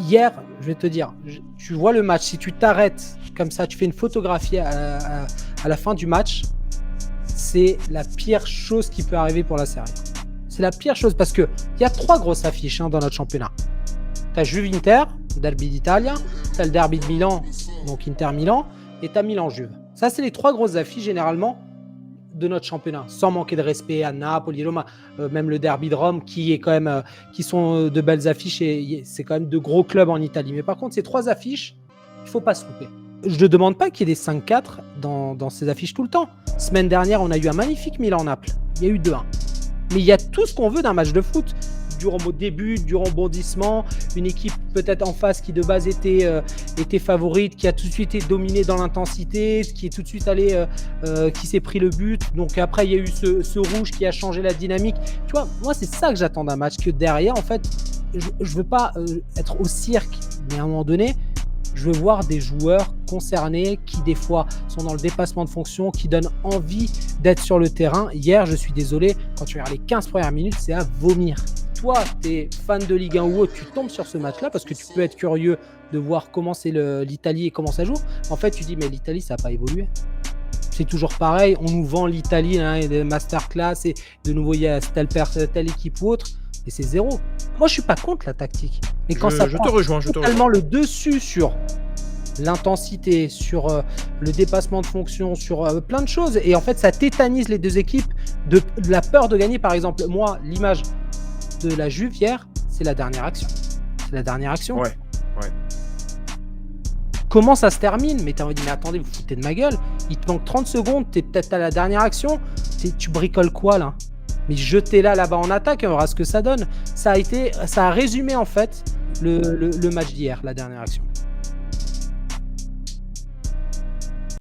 hier, je vais te dire, tu vois le match, si tu t'arrêtes comme ça, tu fais une photographie à la fin du match, c'est la pire chose qui peut arriver pour la Serie A. C'est la pire chose parce qu'il y a 3 grosses affiches dans notre championnat. Tu as Juve-Inter, Derby d'Italia, tu as le Derby de Milan, donc Inter-Milan, et tu as Milan-Juve. Ça, c'est les 3 grosses affiches généralement de notre championnat, sans manquer de respect à Napoli, Roma, même le Derby de Rome, qui est quand même, qui sont de belles affiches, et c'est quand même de gros clubs en Italie. Mais par contre, ces 3 affiches, il ne faut pas se louper. Je ne demande pas qu'il y ait des 5-4 dans ces affiches tout le temps. Semaine dernière, on a eu un magnifique Milan-Naples. Il y a eu 2-1. Mais il y a tout ce qu'on veut d'un match de foot. Du début, du rebondissement, une équipe peut-être en face qui de base était favorite, qui a tout de suite été dominée dans l'intensité, qui est tout de suite allé, qui s'est pris le but. Donc après, il y a eu ce rouge qui a changé la dynamique. Tu vois, moi, c'est ça que j'attends d'un match, que derrière, en fait, je veux pas être au cirque, mais à un moment donné, je veux voir des joueurs concernés qui, des fois, sont dans le dépassement de fonction, qui donnent envie d'être sur le terrain. Hier, je suis désolé, quand tu regardes les 15 premières minutes, c'est à vomir. Toi, tu es fan de Ligue 1 ou autre, tu tombes sur ce match-là parce que tu peux être curieux de voir comment c'est l'Italie et comment ça joue. En fait, tu dis, mais l'Italie, ça n'a pas évolué. C'est toujours pareil. On nous vend l'Italie, des masterclass, et de nouveau, il y a telle équipe ou autre. Et c'est zéro. Moi, je suis pas contre la tactique. Mais quand ça prend totalement le dessus sur l'intensité, sur le dépassement de fonction, sur plein de choses, et en fait, ça tétanise les deux équipes de la peur de gagner. Par exemple, moi, l'image de la Juve hier, c'est la dernière action. C'est la dernière action. Ouais. Comment ça se termine? Mais t'as envie de dire, mais attendez, vous foutez de ma gueule. Il te manque 30 secondes, t'es peut-être à la dernière action. Tu bricoles quoi, là? Mais jetez-la là-bas en attaque, on verra ce que ça donne. Ça a résumé en fait le match d'hier, la dernière action.